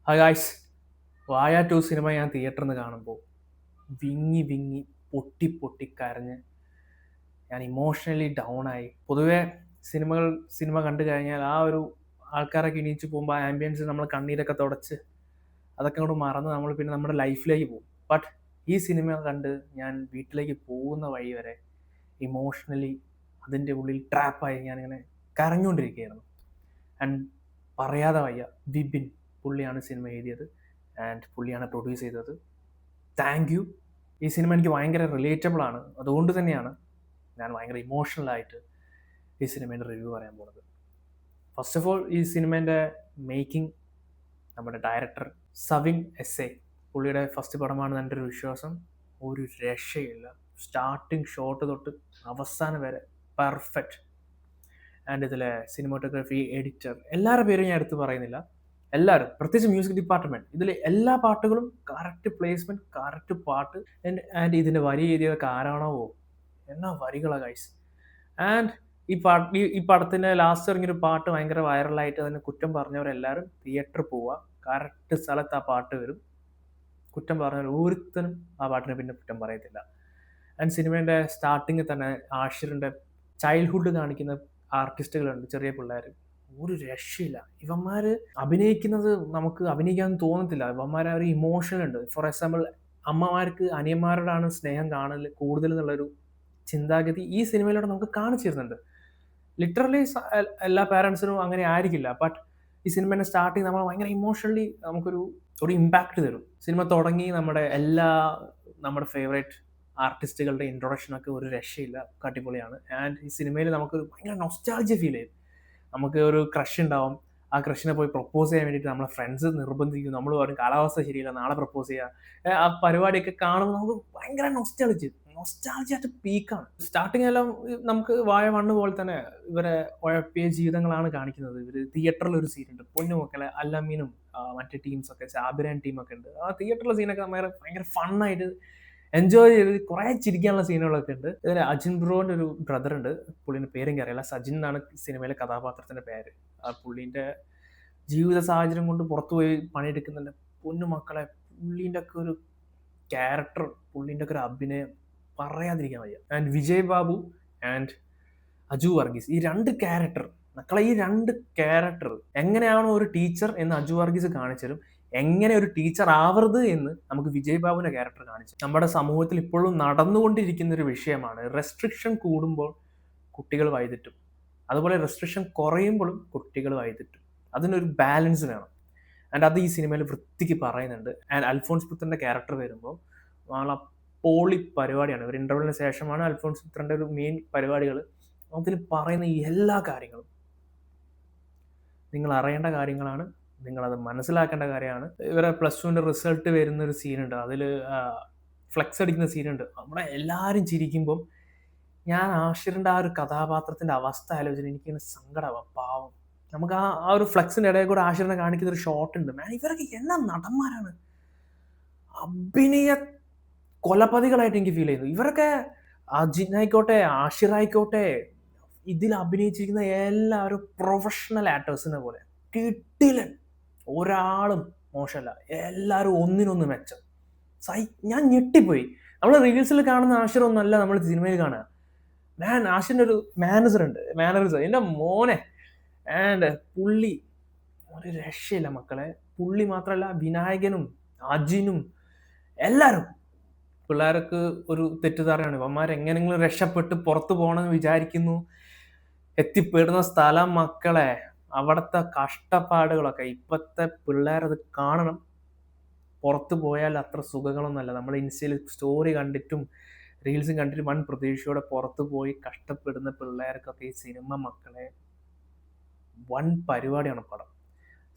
Hi guys, വായ 2 cinema ഞാൻ തിയേറ്ററിൽ നിന്ന് കാണുമ്പോൾ വിങ്ങി വിങ്ങി പൊട്ടി പൊട്ടി കരഞ്ഞ് ഞാൻ ഇമോഷണലി ഡൗൺ ആയി. പൊതുവേ സിനിമ കണ്ടു കഴിഞ്ഞാൽ ആ ഒരു ആൾക്കാരൊക്കെ എണീച്ച് പോകുമ്പോൾ ആ ആംബിയൻസ് നമ്മൾ കണ്ണീരൊക്കെ തുടച്ച് അതൊക്കെ അങ്ങോട്ട് മറന്ന് നമ്മൾ പിന്നെ നമ്മുടെ ലൈഫിലേക്ക് പോകും. ബട്ട് ഈ സിനിമ കണ്ട് ഞാൻ വീട്ടിലേക്ക് പോകുന്ന വഴി വരെ ഇമോഷണലി അതിൻ്റെ ഉള്ളിൽ ട്രാപ്പായി ഞാനിങ്ങനെ കരഞ്ഞുകൊണ്ടിരിക്കുകയായിരുന്നു. ആൻഡ് പറയാതെ വയ്യ, വിപിൻ പുള്ളിയാണ് സിനിമ എഴുതിയത് ആൻഡ് പുള്ളിയാണ് പ്രൊഡ്യൂസ് ചെയ്തത്. Thank you. ഈ സിനിമ എനിക്ക് ഭയങ്കര റിലേറ്റബിൾ ആണ്. അതുകൊണ്ട് തന്നെയാണ് ഞാൻ ഭയങ്കര ഇമോഷണലായിട്ട് ഈ സിനിമേൻ്റെ റിവ്യൂ പറയാൻ പോകുന്നത്. ഫസ്റ്റ് ഓഫ് ഓൾ, ഈ സിനിമേൻ്റെ മേക്കിംഗ്, നമ്മുടെ ഡയറക്ടർ സവിൻ എസ് എ, പുള്ളിയുടെ ഫസ്റ്റ് പടമാണെന്ന് എൻ്റെ ഒരു വിശ്വാസം. ഒരു രക്ഷയില്ല. സ്റ്റാർട്ടിങ് ഷോട്ട് തൊട്ട് അവസാനം വരെ പെർഫെക്റ്റ്. ആൻഡ് ഇതിലെ സിനിമാറ്റോഗ്രാഫി, എഡിറ്റർ, എല്ലാവരുടെ പേരും ഞാൻ എടുത്ത് പറയുന്നില്ല. എല്ലാവരും, പ്രത്യേകിച്ച് മ്യൂസിക് ഡിപ്പാർട്ട്മെന്റ്, ഇതിൽ എല്ലാ പാട്ടുകളും കറക്റ്റ് പ്ലേസ്മെന്റ്, കറക്റ്റ് പാട്ട്. ആൻഡ് ഇതിന്റെ വരി എഴുതിയതൊക്കെ ആരാണോ, എന്നാ വരികളാ ഗൈസ്. ആൻഡ് ഈ പടത്തിന്റെ ലാസ്റ്റ് ഇറങ്ങിയൊരു പാട്ട് ഭയങ്കര വൈറലായിട്ട് അതിന് കുറ്റം പറഞ്ഞവരെല്ലാവരും തിയേറ്ററിൽ പോവുക. കറക്റ്റ് സ്ഥലത്ത് ആ പാട്ട് വരും. കുറ്റം പറഞ്ഞവർ ഒരുത്തനും ആ പാട്ടിനെ പിന്നെ കുറ്റം പറയത്തില്ല. ആൻഡ് സിനിമേന്റെ സ്റ്റാർട്ടിങ്ങിൽ തന്നെ ആഷിറിന്റെ ചൈൽഡ്ഹുഡ് കാണിക്കുന്ന ആർട്ടിസ്റ്റുകളുണ്ട്, ചെറിയ പിള്ളേർ. ഒരു രക്ഷയില്ല. ഇവന്മാര് അഭിനയിക്കുന്നത് നമുക്ക് അഭിനയിക്കാൻ തോന്നത്തില്ല. ഇവന്മാരെ ഒരു ഇമോഷൻ ഉണ്ട്. ഫോർ എക്സാമ്പിൾ, അമ്മമാർക്ക് അനിയന്മാരോടാണ് സ്നേഹം കാണൽ കൂടുതൽ എന്നുള്ളൊരു ചിന്താഗതി ഈ സിനിമയിലൂടെ നമുക്ക് കാണിച്ചിരുന്നുണ്ട്. ലിറ്ററലി എല്ലാ പാരൻസിനും അങ്ങനെ ആയിരിക്കില്ല. ബട്ട് ഈ സിനിമേൻ്റെ സ്റ്റാർട്ടിങ് നമ്മൾ ഭയങ്കര ഇമോഷണലി നമുക്കൊരു ഇമ്പാക്റ്റ് തരും. സിനിമ തുടങ്ങി നമ്മുടെ ഫേവറേറ്റ് ആർട്ടിസ്റ്റുകളുടെ ഇൻട്രൊഡക്ഷനൊക്കെ ഒരു രക്ഷയില്ല, അടിപൊളിയാണ്. ആൻഡ് ഈ സിനിമയിൽ നമുക്ക് ഭയങ്കര നൊസ്റ്റാൾജിയ ഫീൽ ചെയ്യും. നമുക്ക് ഒരു ക്രഷ് ഉണ്ടാവും. ആ ക്രഷിനെ പോയി പ്രപ്പോസ് ചെയ്യാൻ വേണ്ടിയിട്ട് നമ്മളെ ഫ്രണ്ട്സ് നിർബന്ധിക്കും. നമ്മൾ പറയും കാലാവസ്ഥ ശരിയില്ല, നാളെ പ്രപ്പോസ് ചെയ്യുക. ആ പരിപാടിയൊക്കെ കാണുമ്പോൾ നമുക്ക് ഭയങ്കര നൊസ്റ്റാൾജി ആയിട്ട് പീക്കാണ്. സ്റ്റാർട്ടിങ് എല്ലാം നമുക്ക് വാഴ 1 പോലെ തന്നെ ഇവരെ ഉഴപ്പിയ ജീവിതങ്ങളാണ് കാണിക്കുന്നത്. ഇവർ തിയേറ്ററിൽ ഒരു സീനുണ്ട്, പൊന്നുമക്കളെ അല്ലമീനും മറ്റേ ടീംസൊക്കെ, സാബിരാൻ ടീമൊക്കെ ഉണ്ട്. ആ തിയേറ്ററിലെ സീനൊക്കെ ഭയങ്കര ഫണ്ണായിട്ട് എൻജോയ് ചെയ്ത് കുറേ ചിരിക്കാനുള്ള സീനുകളൊക്കെ ഉണ്ട്. ഇതിൽ അജിൻ ബ്രോന്റെ ഒരു ബ്രദർ ഉണ്ട്, പുള്ളിന്റെ പേരെനിക്ക് അറിയില്ല. സജിൻ എന്നാണ് സിനിമയിലെ കഥാപാത്രത്തിന്റെ പേര്. ആ പുള്ളിന്റെ ജീവിത സാഹചര്യം കൊണ്ട് പുറത്തുപോയി പണിയെടുക്കുന്നുണ്ട്. പൊന്നുമക്കളെ, പുള്ളിന്റെ ഒക്കെ ഒരു ക്യാരക്ടർ, പുള്ളിന്റെ ഒക്കെ ഒരു അഭിനയം പറയാതിരിക്കാൻ വയ്യ. ആൻഡ് വിജയ് ബാബു ആൻഡ് അജു വർഗീസ്, ഈ രണ്ട് ക്യാരക്ടർ മക്കളെ, ഈ രണ്ട് ക്യാരക്ടർ എങ്ങനെയാണോ ഒരു ടീച്ചർ എന്ന് അജു വർഗീസ് കാണിച്ചതും, എങ്ങനെ ഒരു ടീച്ചർ ആവരുത് എന്ന് നമുക്ക് വിജയ് ബാബുവിന്റെ ക്യാരക്ടർ കാണിച്ചു. നമ്മുടെ സമൂഹത്തിൽ ഇപ്പോഴും നടന്നുകൊണ്ടിരിക്കുന്ന ഒരു വിഷയമാണ്. റെസ്ട്രിക്ഷൻ കൂടുമ്പോൾ കുട്ടികൾ വഴിതെറ്റും, അതുപോലെ റെസ്ട്രിക്ഷൻ കുറയുമ്പോഴും കുട്ടികൾ വഴിതെറ്റും. അതിനൊരു ബാലൻസ് വേണം. ആൻഡ് അത് ഈ സിനിമയിൽ വൃത്തിക്ക് പറയുന്നുണ്ട്. ആൻഡ് അൽഫോൺസ് പുത്രന്റെ ക്യാരക്ടർ വരുമ്പോൾ നമ്മളെ പോളി പരിപാടിയാണ്. ഒരു ഇന്റർവെലിന് ശേഷമാണ് അൽഫോൺസ് പുത്രന്റെ ഒരു മെയിൻ പരിപാടികൾ. അതിൽ പറയുന്ന ഈ എല്ലാ കാര്യങ്ങളും നിങ്ങൾ അറിയേണ്ട കാര്യങ്ങളാണ്, നിങ്ങളത് മനസ്സിലാക്കേണ്ട കാര്യമാണ്. ഇവരെ +2 റിസൾട്ട് വരുന്ന ഒരു സീനുണ്ട്, അതിൽ ഫ്ലെക്സ് അടിക്കുന്ന സീനുണ്ട്. നമ്മളെ എല്ലാവരും ചിരിക്കുമ്പം ഞാൻ ആഷിറിന്റെ ആ ഒരു കഥാപാത്രത്തിന്റെ അവസ്ഥ ആലോചിച്ചിട്ട് എനിക്കിങ്ങനെ സങ്കടമാവാം. പാവം, നമുക്ക് ആ ഒരു ഫ്ലെക്സിന്റെ ഇടയിൽ കൂടെ ആഷിറിനെ കാണിക്കുന്ന ഒരു ഷോട്ട് ഉണ്ട്. മാൻ, ഇവരൊക്കെ എന്നാ നടന്മാരാണ്! അഭിനയ കൊലപതികളായിട്ട് എനിക്ക് ഫീൽ ചെയ്യുന്നു. ഇവരൊക്കെ അജിൻ ആയിക്കോട്ടെ, ആഷിർ ആയിക്കോട്ടെ, ഇതിൽ അഭിനയിച്ചിരിക്കുന്ന എല്ലാവരും പ്രൊഫഷണൽ ആക്ടേഴ്സിനെ പോലെ കിട്ടില്ലൻ. ഒരാളും മോശമല്ല, എല്ലാവരും ഒന്നിനൊന്ന് മെച്ചം. ഞാൻ ഞെട്ടിപ്പോയി. നമ്മൾ റീൽസിൽ കാണുന്ന ആഷിർ ഒന്നല്ല നമ്മൾ സിനിമയിൽ കാണുക. മാൻ, ആഷിറിന്റെ ഒരു മാനറിസം എൻ്റെ മോനെ. ആൻഡ് പുള്ളി ഒരു രക്ഷയില്ല മക്കളെ. പുള്ളി മാത്രമല്ല, വിനായകനും അജിനും എല്ലാവരും. പിള്ളേർക്ക് ഒരു തെറ്റിദ്ധാരണയാണ്, ഇവന്മാരെങ്ങനെങ്കിലും രക്ഷപ്പെട്ട് പുറത്തു പോകണമെന്ന് വിചാരിക്കുന്നു. എത്തിപ്പെടുന്ന സ്ഥലം മക്കളെ, അവിടുത്തെ കഷ്ടപ്പാടുകളൊക്കെ ഇപ്പോഴത്തെ പിള്ളേരത് കാണണം. പുറത്ത് പോയാൽ അത്ര സുഖങ്ങളൊന്നുമല്ല. നമ്മൾ ഇൻസ്റ്റയിൽ സ്റ്റോറി കണ്ടിട്ടും റീൽസും കണ്ടിട്ടും വൻ പ്രതീക്ഷയോടെ പുറത്ത് പോയി കഷ്ടപ്പെടുന്ന പിള്ളേർക്കൊക്കെ ഈ സിനിമ മക്കളെ വൻ പരിപാടിയാണ് പടം.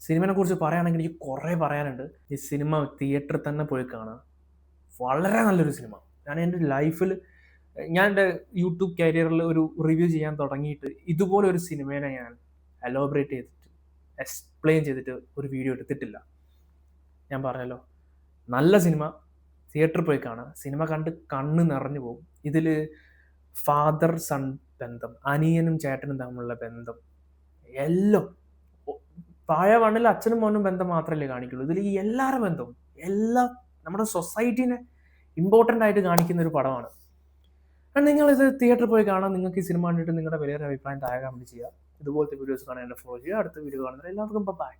സിനിമയെ കുറിച്ച് പറയുകയാണെങ്കിൽ എനിക്ക് കുറേ പറയാനുണ്ട്. ഈ സിനിമ തിയേറ്ററിൽ തന്നെ പോയി കാണുക. വളരെ നല്ലൊരു സിനിമ. ഞാൻ എൻ്റെ ലൈഫിൽ, ഞാൻ എൻ്റെ യൂട്യൂബ് കരിയറിൽ ഒരു റിവ്യൂ ചെയ്യാൻ തുടങ്ങിയിട്ട് ഇതുപോലെ ഒരു സിനിമേനെ ഞാൻ എലോബറേറ്റ് ചെയ്തിട്ട് എക്സ്പ്ലെയിൻ ചെയ്തിട്ട് ഒരു വീഡിയോ എടുത്തിട്ടില്ല. ഞാൻ പറഞ്ഞല്ലോ, നല്ല സിനിമ, തിയേറ്ററിൽ പോയി കാണുക. സിനിമ കണ്ട് കണ്ണ് നിറഞ്ഞു പോകും. ഇതിൽ ഫാദർ സൺ ബന്ധം, അനിയനും ചേട്ടനും തമ്മിലുള്ള ബന്ധം, എല്ലാം വാഴ 1 അച്ഛനും മോനും ബന്ധം മാത്രമല്ലേ കാണിക്കുള്ളൂ. ഇതിൽ ഈ എല്ലാവരുടെ ബന്ധവും എല്ലാ നമ്മുടെ സൊസൈറ്റീനെ ഇമ്പോർട്ടൻ്റ് ആയിട്ട് കാണിക്കുന്ന ഒരു പടമാണ്. നിങ്ങളിത് തിയേറ്ററിൽ പോയി കാണാൻ. നിങ്ങൾക്ക് ഈ സിനിമ കണ്ടിട്ട് നിങ്ങളുടെ വിലയേറിയ അഭിപ്രായം താഴെ കമന്റ് ചെയ്യുക. ഇതുപോലത്തെ വീഡിയോസ് കാണാൻ എന്നെ ഫോളോ ചെയ്യുക. അടുത്ത വീഡിയോ കാണുന്നത് എല്ലാവർക്കും ബൈ.